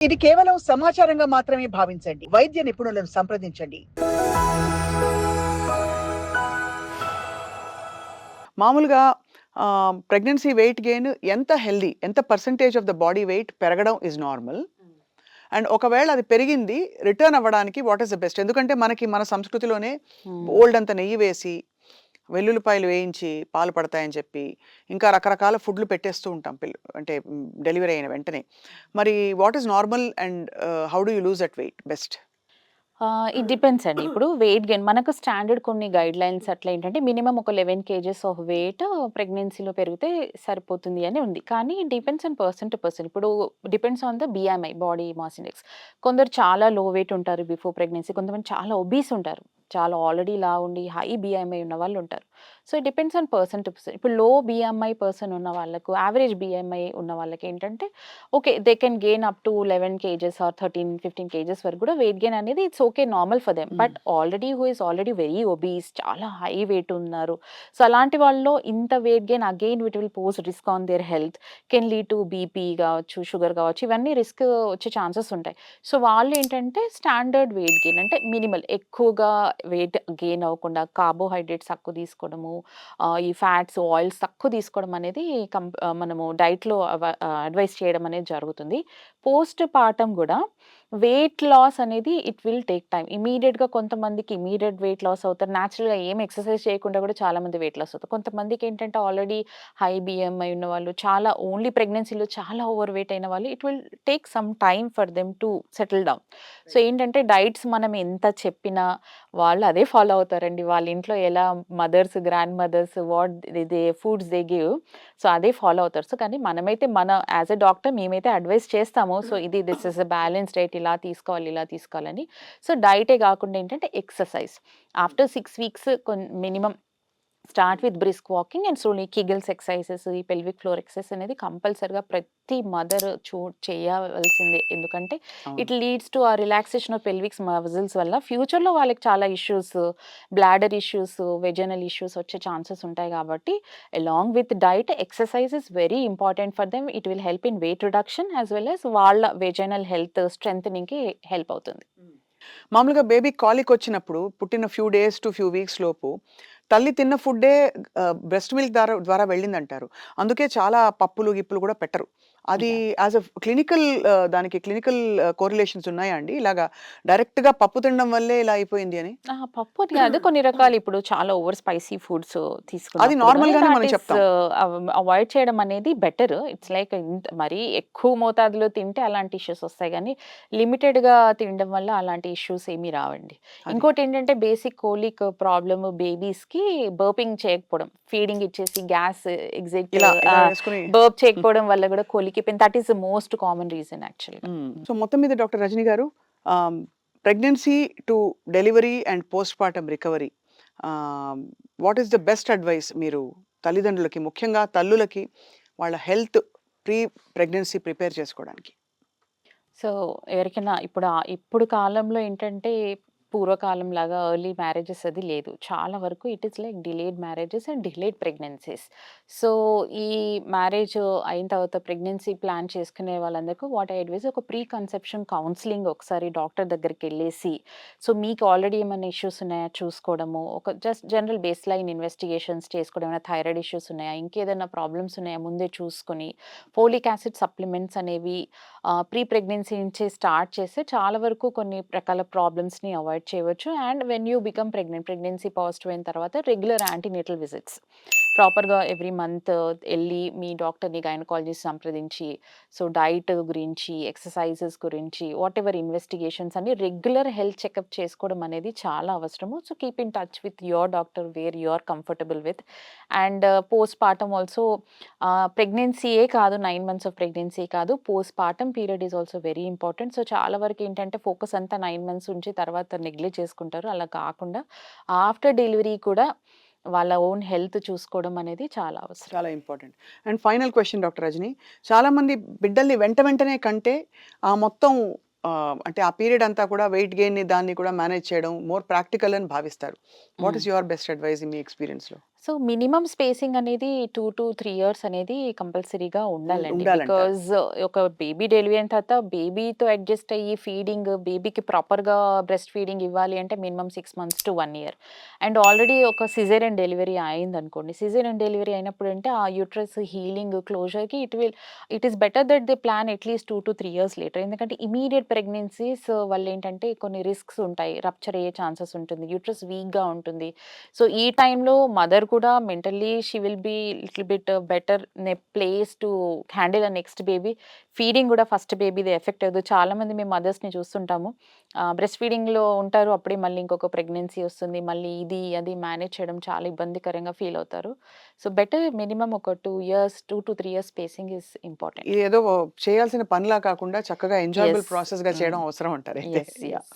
ఇది కేవలం సమాచారంగా మాత్రమే భావించండి. వైద్య నిపుణులను సంప్రదించండి. మామూలుగా ప్రెగ్నెన్సీ వెయిట్ గెయిన్ ఎంత హెల్దీ, ఎంత percentage of the body weight పెరగడం ఈజ్ నార్మల్. అండ్ ఒకవేళ అది పెరిగింది రిటర్న్ అవ్వడానికి వాట్ ఈస్ ద బెస్ట్? ఎందుకంటే మనకి మన సంస్కృతిలోనే బోల్డ్ అంత నెయ్యి వేసి, వెల్లుల్లిపాయలు వేయించి పాలు పడతాయని చెప్పి, ఇంకా రకరకాల ఫుడ్లు పెట్టేస్తూ ఉంటాం అంటే డెలివరీ అయిన వెంటనే. మరి what is normal and how do you lose that weight best? It depends అండి. ఇప్పుడు వెయిట్ గెయిన్ మనకు స్టాండర్డ్ కొన్ని గైడ్‌లైన్స్ అట్లా ఏంటంటే మినిమమ్ ఒక 11 కేజెస్ ఆఫ్ వెయిట్ ప్రెగ్నెన్సీలో పెరిగితే సరిపోతుంది అని ఉంది. కానీ depends on person to person. ఇప్పుడు depends on the BMI body mass index. కొందరు చాలా లో వెయిట్ ఉంటారు బిఫోర్ ప్రెగ్నెన్సీ. కొంతమంది చాలా ఒబీస్ ఉంటారు. చాలా ఆల్రెడీ లావు ఉండి హై బీఎంఐ ఉన్న వాళ్ళు ఉంటారు. So it depends on person to person. ఇప్పుడు లో బీఎంఐ పర్సన్ ఉన్న వాళ్ళకు, యావరేజ్ బీఎంఐ ఉన్న వాళ్ళకి ఏంటంటే okay. They can gain up to 11 kgs or 13, 15 kgs వరకు కూడా వెయిట్ గెయిన్ అనేది it's okay normal for them. But who is already very obese చాలా హై వెయిట్ ఉన్నారు. సో అలాంటి వాళ్ళలో ఇంత weight gain again it will pose risk on their health. Can lead to BP కావచ్చు, sugar కావచ్చు, ఇవన్నీ risk వచ్చే ఛాన్సెస్ ఉంటాయి. సో వాళ్ళు ఏంటంటే స్టాండర్డ్ వెయిట్ గెయిన్ అంటే మినిమల్ ఎక్కువగా వెయిట్ గెయిన్ అవ్వకుండా కార్బోహైడ్రేట్స్ తక్కువ తీసుకోవడము, ఈ ఫ్యాట్స్, ఆయిల్స్ తక్కువ తీసుకోవడం అనేది మనము డైట్‌లో అడ్వైస్ చేయడం అనేది జరుగుతుంది. పోస్ట్ పార్టమ్ గూడా వెయిట్ లాస్ అనేది ఇట్ విల్ టేక్ టైమ్. ఇమ్మీడియేట్‌గా కొంతమందికి ఇమ్మీడియేట్ వెయిట్ లాస్ అవుతారు. నేచురల్‌గా ఏం ఎక్సర్సైజ్ చేయకుండా కూడా చాలామంది వెయిట్ లాస్ అవుతారు. కొంతమందికేంటంటే ఆల్రెడీ హై బీఎంఐ ఉన్నవాళ్ళు, చాలా ఓన్లీ ప్రెగ్నెన్సీలో చాలా ఓవర్ వెయిట్ అయిన వాళ్ళు it will take some time for them to settle down. So ఏంటంటే డైట్స్ మనం ఎంత చెప్పినా వాళ్ళు అదే ఫాలో అవుతారండి. వాళ్ళ ఇంట్లో ఎలా mothers, grandmothers what they foods they give, so అదే ఫాలో అవుతారు. సో కానీ మనమైతే యాస్ ఎ డాక్టర్ మేమైతే అడ్వైస్ చేస్తాము. So this is a balance diet, ఇలా తీసుకోవాలి, ఇలా తీసుకోవాలని. సో డైటే కాకుండా ఏంటంటే exercise. After 6 weeks minimum start with brisk walking and slowly Kegels exercises, ఈ పెల్విక్ ఫ్లోర్ ఎక్సర్సైజ్ అనేది కంపల్సరీగా ప్రతి మదర్ చేయవలసిందే. ఎందుకంటే it leads to uh relaxation of pelvics muscles వల్ల ఫ్యూచర్‌లో వాళ్ళకి చాలా issues, bladder issues, vaginal issues వచ్చే ఛాన్సెస్ ఉంటాయి కాబట్టి along with diet exercise is very important for them. It will help in weight reduction as well as వాళ్ళ vaginal health స్ట్రెంథెనింగ్‌కి help అవుతుంది. మామూలుగా బేబీ కాలిక్ వచ్చినప్పుడు పుట్టిన few days to few weeks లోపు తల్లి తిన్న ఫుడ్డే బ్రెస్ట్ మిల్క్ ద్వారా వెళ్ళిందంటారు. అందుకే చాలా పప్పులు, గిప్పులు కూడా పెట్టరు. అది యాజ్ ఎ క్లినికల్ దానికి క్లినికల్ కోరిలేషన్స్ ఉన్నాయా అండి? ఇలాగా డైరెక్ట్‌గా పప్పు తినడం వల్లే ఇలా అయిపోయింది అని? పప్పు అని కాదు. కొన్ని రకాలు ఇప్పుడు చాలా ఓవర్ స్పైసీ ఫుడ్స్ అది తీసుకున్నప్పుడు గాని నార్మల్‌గానే థాట్ మనం ఈస్ చెప్తాం. అవాయిడ్ చేయడం అనేది బెటర్. ఇట్స్ లైక్ మరీ ఎక్కువ మోతాదులో తింటే అలాంటి ఇష్యూస్ వస్తాయి గానీ, లిమిటెడ్‌గా తినడం వల్ల అలాంటి ఇష్యూస్ ఏమీ రావండి. అది. ఇంకోటేంటంటే బేసిక్ కోలిక్ ప్రాబ్లమ్ బేబీస్‌కి బర్పింగ్ చేయకపోవడం. ఫీడింగ్ ఇచ్చేసి గ్యాస్ ఎగ్జిట్ ఇలా ఇలా వేసుకొని బర్ప్ చేయకపోవడం వల్ల కూడా colic pain, that is the most common reason యాక్చువల్‌గా. సో మొత్తం మీద డాక్టర్ రజని గారు pregnancy to delivery and post partum recovery what is the best advice మీరు తల్లిదండ్రులకి, ముఖ్యంగా తల్లులకి వాళ్ళ హెల్త్ ప్రీ ప్రెగ్నెన్సీ ప్రిపేర్ చేసుకోవడానికి? సో, ఎవరికైనా ఇప్పుడు కాలంలో ఏంటంటే, పూర్వకాలంలాగా ఎర్లీ మ్యారేజెస్ అది లేదు. చాలా వరకు it is like delayed marriages and delayed pregnancies. So, ఈ మ్యారేజ్ అయిన తర్వాత ప్రెగ్నెన్సీ ప్లాన్ చేసుకునే వాళ్ళందరికీ వాట్ ఐ అడ్వైస్, ఒక ప్రీ కన్సెప్షన్ కౌన్సెలింగ్ ఒకసారి డాక్టర్ దగ్గరికెళ్ళేసి, సో, మీకు ఆల్రెడీ ఏమైనా ఇష్యూస్ ఉన్నాయా చూసుకోవడము, ఒక just general base line investigations చేసుకోవడం, ఏమైనా థైరాయిడ్ ఇష్యూస్ ఉన్నాయా, ఇంకేదైనా ప్రాబ్లమ్స్ ఉన్నాయా ముందే చూసుకొని, ఫోలిక్ యాసిడ్ సప్లిమెంట్స్ అనేవి ప్రీ ప్రెగ్నెన్సీ నుంచే స్టార్ట్ చేస్తే చాలా వరకు కొన్ని రకాల ప్రాబ్లమ్స్‌ని అవాయిడ్ చేయవచ్చు. And when you become pregnant, pregnancy positive అయిన తర్వాత రెగ్యులర్ యాంటీనేటల్ విజిట్స్ ప్రాపర్‌గా ఎవ్రీ మంత్ ఎళ్లి మీ డాక్టర్‌ని, గైనకాలజిస్ట్ సంప్రదించి, సో డైట్ గురించి, ఎక్సర్‌సైజెస్ గురించి, వాటెవర్ ఇన్వెస్టిగేషన్స్ అన్ని రెగ్యులర్ హెల్త్ చెకప్ చేసుకోవడం అనేది చాలా అవసరము. So keep in touch with your doctor where you are comfortable with. And post partum also ప్రెగ్నెన్సీయే కాదు, 9 మంత్స్ ఆఫ్ ప్రెగ్నెన్సీ కాదు, post partum period is also very important. So చాలా వరకు ఏంటంటే ఫోకస్ అంతా 9 మంత్స్ ఉంచి తర్వాత నెగ్లెక్ట్ చేసుకుంటారు. అలా కాకుండా ఆఫ్టర్ డెలివరీ కూడా వాళ్ళ ఓన్ హెల్త్ చూసుకోవడం అనేది చాలా అవసరం. చాలా important. And final question doctor Rajani. చాలామంది బిడ్డల్ని వెంటనే కంటే ఆ మొత్తం అంటే ఆ పీరియడ్ అంతా కూడా వెయిట్ గెయిన్‌ని దాన్ని కూడా మేనేజ్ చేయడం మోర్ ప్రాక్టికల్ అని భావిస్తారు. What hmm. Is your best advice in మీ ఎక్స్‌పీరియన్స్‌లో? సో, మినిమమ్ స్పేసింగ్ అనేది 2-3 ఇయర్స్ అనేది కంపల్సరీగా ఉండాలండి. ఉండాలంటారు. బికాజ్ ఒక బేబీ డెలివరీ అయిన తర్వాత బేబీతో అడ్జస్ట్ అయ్యి ఫీడింగ్, బేబీకి ప్రాపర్‌గా బ్రెస్ట్ ఫీడింగ్ ఇవ్వాలి అంటే minimum 6 months to 1 year. And already ఒక సిజేరియన్ డెలివరీ అయిందనుకోండి. సిజేరియన్ డెలివరీ అయినప్పుడంటే ఆ యూట్రస్ హీలింగ్, క్లోజర్‌కి it is better that they plan at least 2-3 years later. ఎందుకంటే ఇమ్మీడియేట్ ప్రెగ్నెన్సీస్ వల్లేంటంటే కొన్ని రిస్క్స్ ఉంటాయి. రప్చర్ అయ్యే ఛాన్సెస్ ఉంటుంది. యూట్రస్ వీక్‌గా ఉంటుంది. సో, ఈ టైంలో మదర్ కూడా mentally she will be little bit better in a place to handle a next baby. Feeding గూడా ఫస్ట్ బేబీది ఎఫెక్ట్ అవ్వదు. చాలామంది మేము మదర్స్‌ని చూస్తుంటాము. బ్రెస్ట్ ఫీడింగ్‌లో ఉంటారు. అప్పుడే మళ్ళీ ఇంకొక ప్రెగ్నెన్సీ వస్తుంది. మళ్ళీ ఇది, అది మేనేజ్ చేయడం చాలా ఇబ్బందికరంగా ఫీల్ అవుతారు. సో, బెటర్ మినిమమ్ ఒక 2 years, 2-3 years spacing is important. ఇదేదో చేయాల్సిన పనిలా కాకుండా చక్కగా ఎంజాయబుల్ యెస్. ప్రాసెస్‌గా చేయడం అవసరం అంటారైతే. యెస్. యాహ్! యెస్.